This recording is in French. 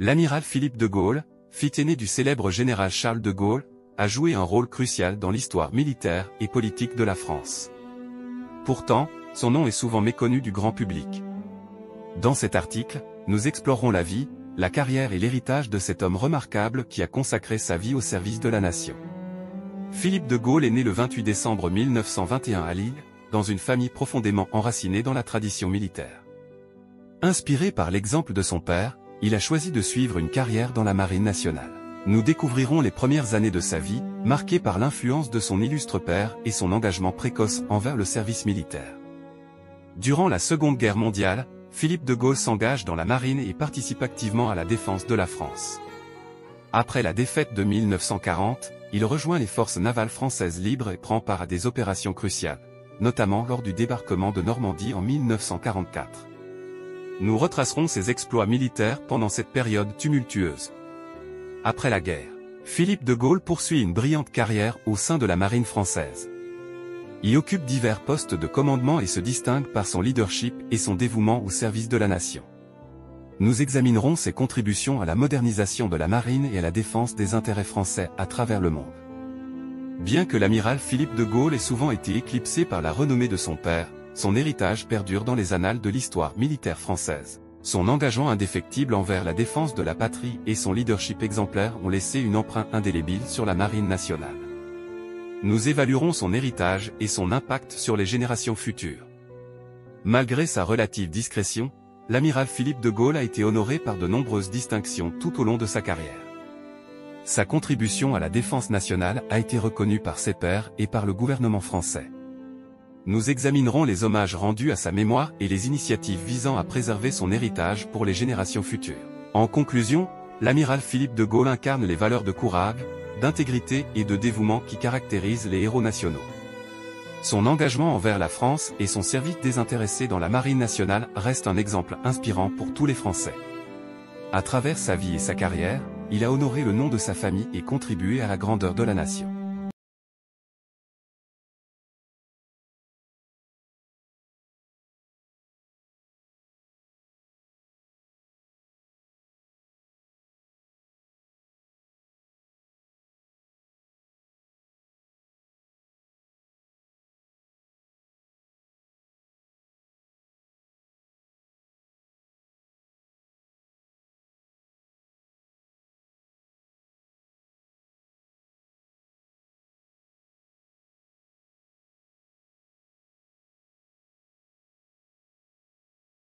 L'amiral Philippe de Gaulle, fils aîné du célèbre général Charles de Gaulle, a joué un rôle crucial dans l'histoire militaire et politique de la France. Pourtant, son nom est souvent méconnu du grand public. Dans cet article, nous explorerons la vie, la carrière et l'héritage de cet homme remarquable qui a consacré sa vie au service de la nation. Philippe de Gaulle est né le 28 décembre 1921 à Lille, dans une famille profondément enracinée dans la tradition militaire. Inspiré par l'exemple de son père, il a choisi de suivre une carrière dans la Marine nationale. Nous découvrirons les premières années de sa vie, marquées par l'influence de son illustre père et son engagement précoce envers le service militaire. Durant la Seconde Guerre mondiale, Philippe de Gaulle s'engage dans la marine et participe activement à la défense de la France. Après la défaite de 1940, il rejoint les forces navales françaises libres et prend part à des opérations cruciales, notamment lors du débarquement de Normandie en 1944. Nous retracerons ses exploits militaires pendant cette période tumultueuse. Après la guerre, Philippe de Gaulle poursuit une brillante carrière au sein de la marine française. Il occupe divers postes de commandement et se distingue par son leadership et son dévouement au service de la nation. Nous examinerons ses contributions à la modernisation de la marine et à la défense des intérêts français à travers le monde. Bien que l'amiral Philippe de Gaulle ait souvent été éclipsé par la renommée de son père, son héritage perdure dans les annales de l'histoire militaire française. Son engagement indéfectible envers la défense de la patrie et son leadership exemplaire ont laissé une empreinte indélébile sur la marine nationale. Nous évaluerons son héritage et son impact sur les générations futures. Malgré sa relative discrétion, l'amiral Philippe de Gaulle a été honoré par de nombreuses distinctions tout au long de sa carrière. Sa contribution à la défense nationale a été reconnue par ses pairs et par le gouvernement français. Nous examinerons les hommages rendus à sa mémoire et les initiatives visant à préserver son héritage pour les générations futures. En conclusion, l'amiral Philippe de Gaulle incarne les valeurs de courage, d'intégrité et de dévouement qui caractérisent les héros nationaux. Son engagement envers la France et son service désintéressé dans la marine nationale restent un exemple inspirant pour tous les Français. À travers sa vie et sa carrière, il a honoré le nom de sa famille et contribué à la grandeur de la nation.